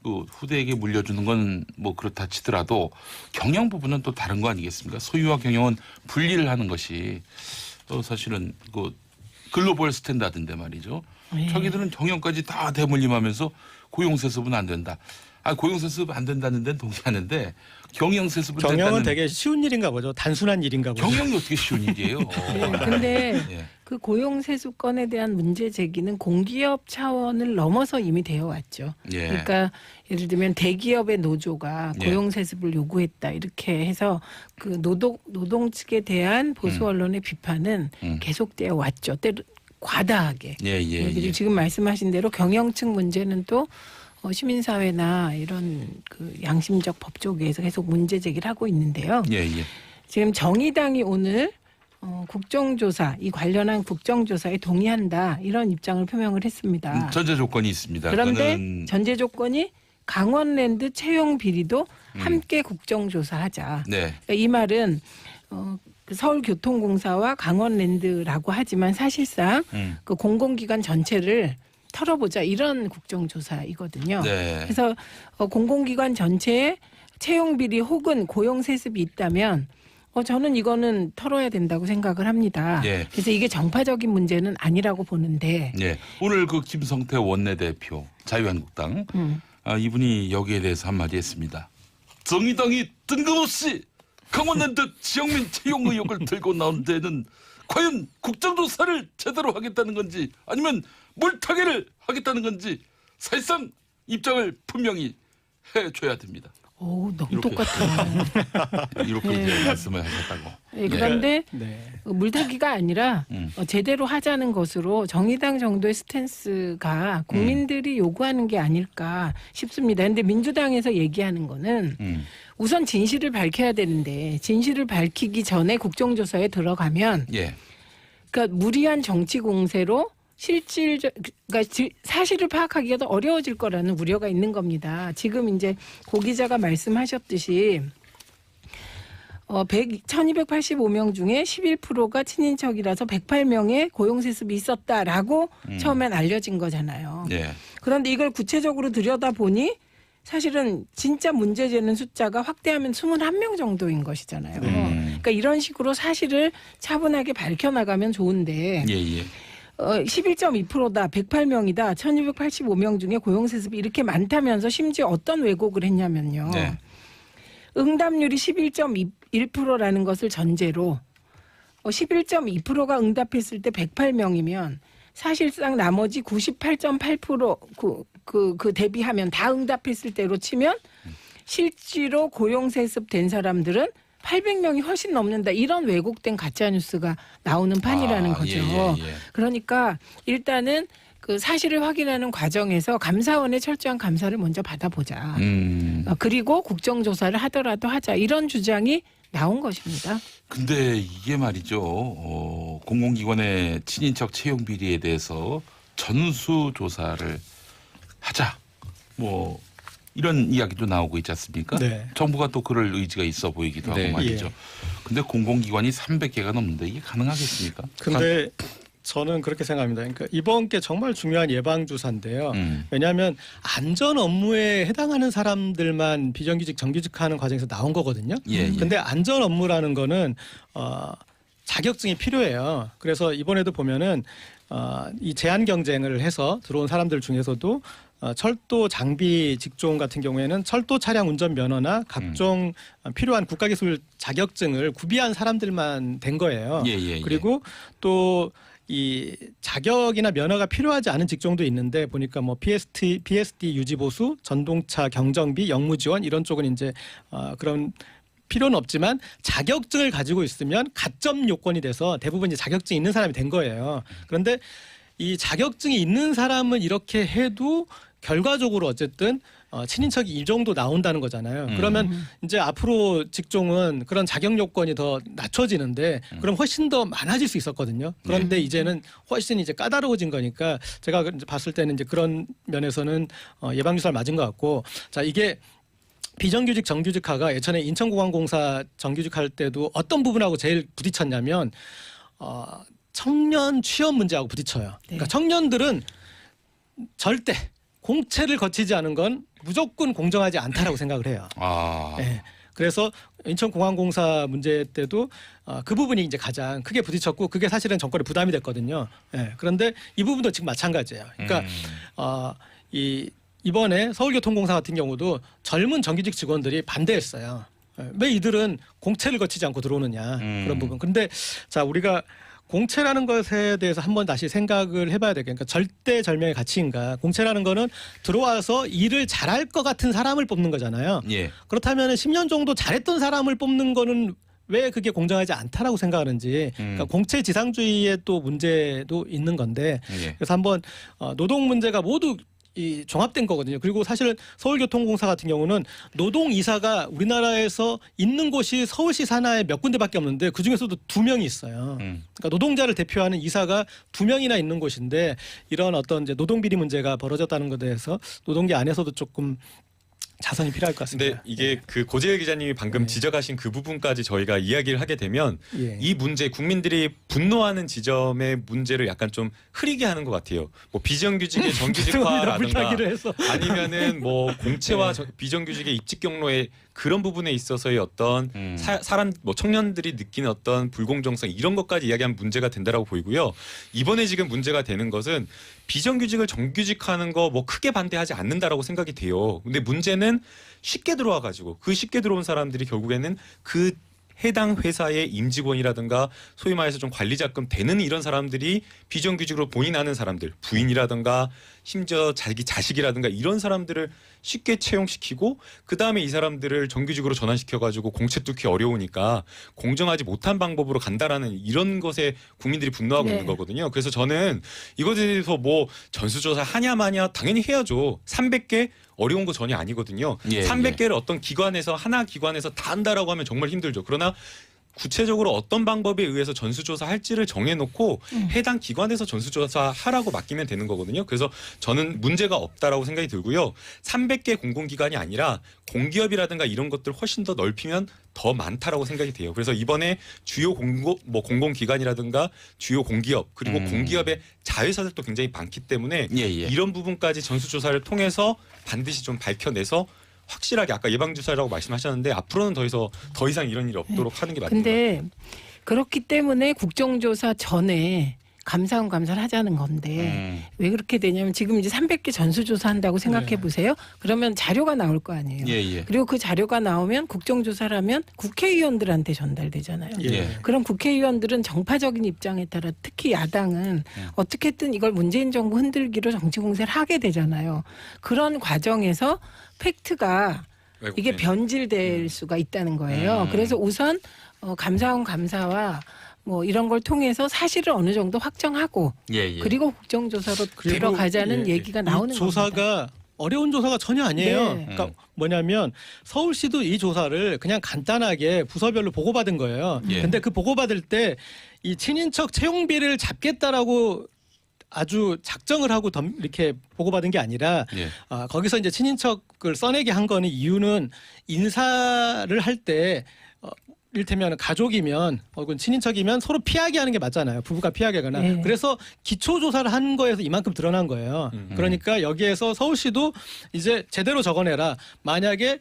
그 후대에게 물려주는 건 뭐 그렇다 치더라도 경영 부분은 또 다른 거 아니겠습니까? 소유와 경영은 분리를 하는 것이 사실은 그 글로벌 스탠다드인데 말이죠. 자기들은 경영까지 다 대물림하면서 고용세습은 안 된다. 고용세습 안 된다는 데는 동의하는데 경영세습은 경영은 된다는 되게 쉬운 일인가 보죠. 단순한 일인가 보죠. 경영이 어떻게 쉬운 일이에요? 근데 예. 그 고용세습권에 대한 문제 제기는 공기업 차원을 넘어서 이미 되어 왔죠. 예. 그러니까 예를 들면 대기업의 노조가 예. 고용세습을 요구했다 이렇게 해서 그 노동 측에 대한 보수 언론의 비판은 계속되어 왔죠. 때로 과다하게. 예, 그리고 지금 말씀하신 대로 경영층 문제는 또 시민사회나 이런 그 양심적 법 쪽에서 계속 문제 제기를 하고 있는데요. 예, 예. 지금 정의당이 오늘 국정조사 이 관련한 국정조사에 동의한다 이런 입장을 표명을 했습니다. 전제 조건이 있습니다. 그런데 그거는 전제 조건이 강원랜드 채용 비리도 함께 국정조사하자. 네. 그러니까 이 말은 그 서울교통공사와 강원랜드라고 하지만 사실상 그 공공기관 전체를 털어보자 이런 국정조사이거든요. 네. 그래서 공공기관 전체에 채용 비리 혹은 고용 세습이 있다면 저는 이거는 털어야 된다고 생각을 합니다. 예. 그래서 이게 정파적인 문제는 아니라고 보는데 예. 오늘 그 김성태 원내대표 자유한국당 이분이 여기에 대해서 한마디 했습니다. 정의당이 뜬금없이 강원랜드 지역민 채용 의혹을 들고 나온 데는 과연 국정조사를 제대로 하겠다는 건지 아니면 물타기를 하겠다는 건지 사실상 입장을 분명히 해줘야 됩니다. 오, 너무 이렇게. 똑같아요. 이렇게 네. 이제 말씀을 하셨다고. 네, 그런데 네. 물타기가 아니라 제대로 하자는 것으로 정의당 정도의 스탠스가 국민들이 요구하는 게 아닐까 싶습니다. 그런데 민주당에서 얘기하는 거는 우선 진실을 밝혀야 되는데 진실을 밝히기 전에 국정조사에 들어가면 예. 그러니까 무리한 정치 공세로 그러니까 사실을 파악하기가 더 어려워질 거라는 우려가 있는 겁니다. 지금 이제 고 기자가 말씀하셨듯이 1285명 중에 11%가 친인척이라서 108명의 고용세습이 있었다라고 처음엔 알려진 거잖아요. 예. 그런데 이걸 구체적으로 들여다보니 사실은 진짜 문제되는 숫자가 확대하면 21명 정도인 것이잖아요. 그러니까 이런 식으로 사실을 차분하게 밝혀나가면 좋은데 예, 예. 11.2%다, 108명이다, 1285명 중에 고용세습이 이렇게 많다면서 심지어 어떤 왜곡을 했냐면요. 네. 응답률이 11.1%라는 것을 전제로 11.2%가 응답했을 때 108명이면 사실상 나머지 98.8% 그 대비하면 다 응답했을 때로 치면 실제로 고용세습 된 사람들은 800명이 훨씬 넘는다. 이런 왜곡된 가짜뉴스가 나오는 판이라는 거죠. 예. 그러니까 일단은 그 사실을 확인하는 과정에서 감사원의 철저한 감사를 먼저 받아보자. 그리고 국정조사를 하더라도 하자. 이런 주장이 나온 것입니다. 근데 이게 말이죠. 공공기관의 친인척 채용 비리에 대해서 전수조사를 하자. 뭐 이런 이야기도 나오고 있지 않습니까? 네. 정부가 또 그럴 의지가 있어 보이기도 네. 하고 말이죠. 예. 근데 공공기관이 300개가 넘는데 이게 가능하겠습니까? 근데 저는 그렇게 생각합니다. 그러니까 이번 게 정말 중요한 예방 주사인데요. 왜냐하면 안전 업무에 해당하는 사람들만 비정규직 정규직화하는 과정에서 나온 거거든요. 예. 근데 안전 업무라는 거는 자격증이 필요해요. 그래서 이번에도 보면은 이 제한 경쟁을 해서 들어온 사람들 중에서도 철도 장비 직종 같은 경우에는 철도 차량 운전 면허나 각종 필요한 국가기술 자격증을 구비한 사람들만 된 거예요. 예. 그리고 또 이 자격이나 면허가 필요하지 않은 직종도 있는데 보니까 뭐 PSD 유지보수, 전동차 경정비, 영무지원 이런 쪽은 이제 그런 필요는 없지만 자격증을 가지고 있으면 가점 요건이 돼서 대부분 이제 자격증이 있는 사람이 된 거예요. 그런데 이 자격증이 있는 사람은 이렇게 해도 결과적으로 어쨌든 친인척이 이 정도 나온다는 거잖아요. 그러면 이제 앞으로 직종은 그런 자격 요건이 더 낮춰지는데 그럼 훨씬 더 많아질 수 있었거든요. 그런데 이제는 훨씬 이제 까다로워진 거니까 제가 이제 봤을 때는 이제 그런 면에서는 예방주사를 맞은 것 같고, 자 이게 비정규직 정규직화가 예전에 인천공항공사 정규직할 때도 어떤 부분하고 제일 부딪혔냐면 청년 취업 문제하고 부딪혀요. 그러니까 청년들은 절대 공채를 거치지 않은 건 무조건 공정하지 않다라고 생각을 해요. 네. 그래서 인천공항공사 문제 때도 그 부분이 이제 가장 크게 부딪혔고 그게 사실은 정권에 부담이 됐거든요. 네. 그런데 이 부분도 지금 마찬가지예요. 그러니까 이번에 서울교통공사 같은 경우도 젊은 정규직 직원들이 반대했어요. 왜 이들은 공채를 거치지 않고 들어오느냐 그런 부분. 근데 자 우리가 공채라는 것에 대해서 한번 다시 생각을 해봐야 되겠다. 그러니까 절대절명의 가치인가. 공채라는 거는 들어와서 일을 잘할 것 같은 사람을 뽑는 거잖아요. 예. 그렇다면 10년 정도 잘했던 사람을 뽑는 거는 왜 그게 공정하지 않다라고 생각하는지. 그러니까 공채 지상주의의 또 문제도 있는 건데. 예. 그래서 한번 노동 문제가 모두 이 종합된 거거든요. 그리고 사실은 서울교통공사 같은 경우는 노동이사가 우리나라에서 있는 곳이 서울시 산하에 몇 군데밖에 없는데 그중에서도 2명이 있어요. 그러니까 노동자를 대표하는 이사가 2명이나 있는 곳인데 이런 어떤 이제 노동비리 문제가 벌어졌다는 것에 대해서 노동계 안에서도 조금 자성이 필요할 것 근데 같습니다. 이게 그 고재일 기자님이 방금 지적하신 그 부분까지 저희가 이야기를 하게 되면 예. 이 문제 국민들이 분노하는 지점의 문제를 약간 좀 흐리게 하는 것 같아요. 뭐 비정규직의 정규직화라든가 물타기를 해서 아니면은 뭐 공채와 비정규직의 입직 경로에 그런 부분에 있어서의 어떤 사람 뭐 청년들이 느끼는 어떤 불공정성 이런 것까지 이야기하면 문제가 된다라고 보이고요. 이번에 지금 문제가 되는 것은 비정규직을 정규직화하는 거 뭐 크게 반대하지 않는다라고 생각이 돼요. 근데 문제는 쉽게 들어와 가지고 그 쉽게 들어온 사람들이 결국에는 그 해당 회사의 임직원이라든가 소위 말해서 좀 관리자금 되는 이런 사람들이 비정규직으로 본인하는 사람들, 부인이라든가 심지어 자기 자식이라든가 이런 사람들을 쉽게 채용시키고 그 다음에 이 사람들을 정규직으로 전환시켜가지고 공채 뚫기 어려우니까 공정하지 못한 방법으로 간다라는 이런 것에 국민들이 분노하고 네. 있는 거거든요. 그래서 저는 이것에 대해서 뭐 전수조사 하냐 마냐 당연히 해야죠. 300개 어려운 거 전혀 아니거든요. 예, 300개를 어떤 기관에서 하나 기관에서 다 한다라고 하면 정말 힘들죠. 그러나 구체적으로 어떤 방법에 의해서 전수조사 할지를 정해놓고 해당 기관에서 전수조사 하라고 맡기면 되는 거거든요. 그래서 저는 문제가 없다라고 생각이 들고요. 300개 공공기관이 아니라 공기업이라든가 이런 것들 훨씬 더 넓히면 더 많다라고 생각이 돼요. 그래서 이번에 주요 공공기관이라든가 주요 공기업 그리고 공기업의 자회사들도 굉장히 많기 때문에 예. 이런 부분까지 전수조사를 통해서 반드시 좀 밝혀내서 확실하게 아까 예방주사라고 말씀하셨는데 앞으로는 더 이상 이런 일이 없도록 하는 게 맞는 것 같아요. 근데 그렇기 때문에 국정조사 전에 감사원 감사를 하자는 건데 왜 그렇게 되냐면 지금 이제 300개 전수조사한다고 생각해 보세요. 그러면 자료가 나올 거 아니에요. 예. 그리고 그 자료가 나오면 국정조사를 하면 국회의원들한테 전달되잖아요. 예. 그럼 국회의원들은 정파적인 입장에 따라 특히 야당은 어떻게든 이걸 문재인 정부 흔들기로 정치 공세를 하게 되잖아요. 그런 과정에서 팩트가 이게 변질될 수가 있다는 거예요. 그래서 우선 감사원 감사와 뭐 이런 걸 통해서 사실을 어느 정도 확정하고 예. 그리고 국정조사로 들어가자는 얘기가 나오는 조사가 겁니다. 어려운 조사가 전혀 아니에요. 네. 그러니까 뭐냐면 서울시도 이 조사를 그냥 간단하게 부서별로 보고받은 거예요. 예. 근데 그 보고받을 때 이 친인척 채용비를 잡겠다라고 아주 작정을 하고 이렇게 보고받은 게 아니라 예. 거기서 이제 친인척을 써내게 한 거는 이유는 인사를 할 때 이를테면 가족이면 혹은 친인척이면 서로 피하게 하는 게 맞잖아요. 부부가 피하게 하거나. 네. 그래서 기초조사를 한 거에서 이만큼 드러난 거예요. 그러니까 여기에서 서울시도 이제 제대로 적어내라. 만약에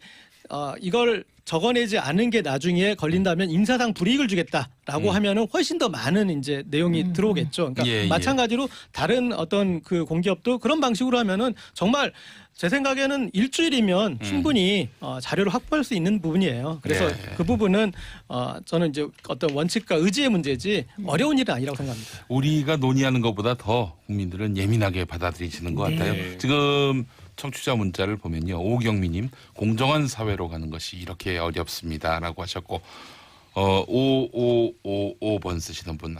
이걸 적어내지 않은 게 나중에 걸린다면 인사상 불이익을 주겠다라고 하면은 훨씬 더 많은 이제 내용이 들어오겠죠. 그러니까 예, 예. 마찬가지로 다른 어떤 그 공기업도 그런 방식으로 하면은 정말 제 생각에는 일주일이면 충분히 자료를 확보할 수 있는 부분이에요. 그래서 예. 그 부분은 저는 이제 어떤 원칙과 의지의 문제지 어려운 일은 아니라고 생각합니다. 우리가 논의하는 것보다 더 국민들은 예민하게 받아들이시는 것 네. 같아요. 지금 청취자 문자를 보면요. 오경미님 공정한 사회로 가는 것이 이렇게 어렵습니다라고 하셨고 5555번 쓰시는 분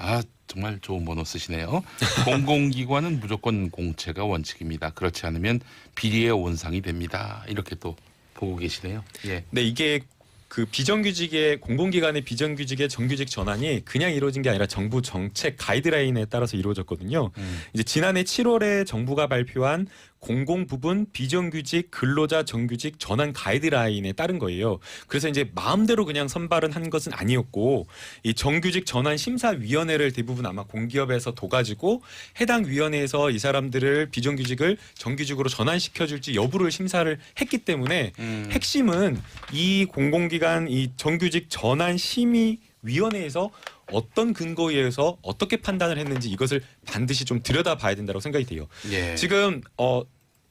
정말 좋은 번호 쓰시네요. 공공기관은 무조건 공채가 원칙입니다. 그렇지 않으면 비리의 온상이 됩니다. 이렇게 또 보고 계시네요. 예. 네, 이게 그 비정규직의 공공기관의 비정규직의 정규직 전환이 그냥 이루어진 게 아니라 정부 정책 가이드라인에 따라서 이루어졌거든요. 이제 지난해 7월에 정부가 발표한 공공부문 비정규직 근로자 정규직 전환 가이드라인에 따른 거예요. 그래서 이제 마음대로 그냥 선발은 한 것은 아니었고 이 정규직 전환 심사위원회를 대부분 아마 공기업에서 둬가지고 해당 위원회에서 이 사람들을 비정규직을 정규직으로 전환시켜줄지 여부를 심사를 했기 때문에 핵심은 이 공공기관 이 정규직 전환 심의 위원회에서 어떤 근거에 의해서 어떻게 판단을 했는지 이것을 반드시 좀 들여다봐야 된다고 생각이 돼요. 예. 지금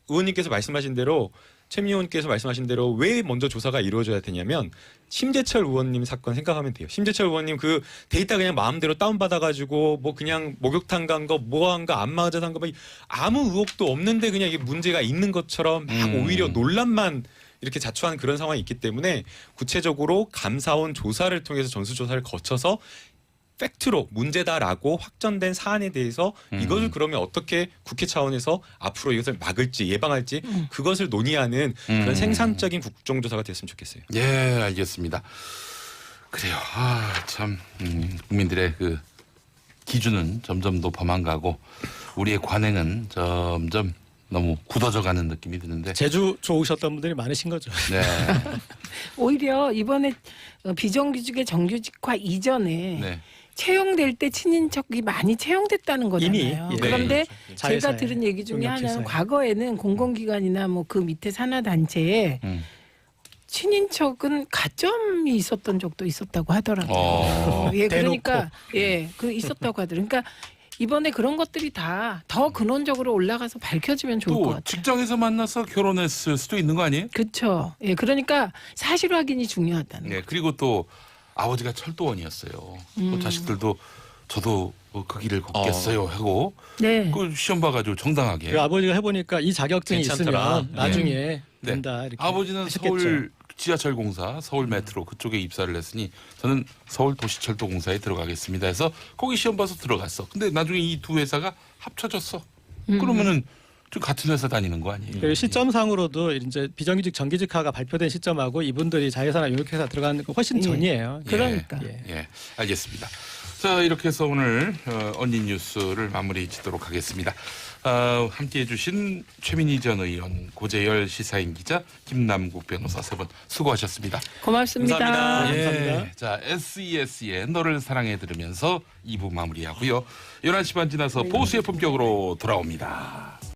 의원님께서 말씀하신 대로 최민희 의원께서 말씀하신 대로 왜 먼저 조사가 이루어져야 되냐면 심재철 의원님 사건 생각하면 돼요. 심재철 의원님 그 데이터 그냥 마음대로 다운받아가지고 뭐 그냥 목욕탕 간 거 뭐 한 거 안 맞아 산 거 아무 의혹도 없는데 그냥 이게 문제가 있는 것처럼 막 오히려 논란만 이렇게 자초하는 그런 상황이 있기 때문에 구체적으로 감사원 조사를 통해서 전수조사를 거쳐서 팩트로 문제다라고 확정된 사안에 대해서 이것을 그러면 어떻게 국회 차원에서 앞으로 이것을 막을지 예방할지 그것을 논의하는 그런 생산적인 국정조사가 됐으면 좋겠어요. 예, 알겠습니다. 그래요. 참 국민들의 그 기준은 점점 높아만 가고 우리의 관행은 점점 너무 굳어져가는 느낌이 드는데. 제주 좋으셨던 분들이 많으신 거죠. 네. 오히려 이번에 비정규직의 정규직화 이전에 네. 채용될 때 친인척이 많이 채용됐다는 거잖아요. 이미, 예. 그런데 네. 제가 자회사에, 들은 얘기 중에 하나는 협력회사에. 과거에는 공공기관이나 뭐 그 밑에 산하단체에 친인척은 가점이 있었던 적도 있었다고 하더라고요. 예, 그러니까 그 있었다고 하더라고요. 그러니까 이번에 그런 것들이 다 더 근원적으로 올라가서 밝혀지면 좋을 것 또 같아요. 직장에서 만나서 결혼했을 수도 있는 거 아니에요? 그렇죠. 예, 그러니까 사실 확인이 중요하다는 네. 그리고 또 아버지가 철도원이었어요. 또 자식들도 저도 그 길을 걷겠어요 하고 네. 그 시험 봐가지고 정당하게. 그 아버지가 해보니까 이 자격증이 괜찮더라. 있으면 나중에 네. 된다 이렇게 아버지는 하셨겠죠. 서울 지하철공사, 서울 메트로 그쪽에 입사를 했으니 저는 서울 도시철도공사에 들어가겠습니다 해서 거기 시험 봐서 들어갔어. 근데 나중에 이 두 회사가 합쳐졌어. 그러면은 좀 같은 회사 다니는 거 아니에요? 그 시점상으로도 이제 비정규직 정규직화가 발표된 시점하고 이분들이 자회사나 용역회사 들어가는 거 훨씬 예. 전이에요. 그러니까. 예, 알겠습니다. 자, 이렇게 해서 오늘 언니 뉴스를 마무리 짓도록 하겠습니다. 함께해 주신 최민희 전 의원, 고재열 시사인 기자, 김남국 변호사 세 분 수고하셨습니다. 고맙습니다. 감사합니다. 예. 자, SES의 너를 사랑해 들으면서 2부 마무리하고요. 11시 반 지나서 보수의 품격으로 돌아옵니다.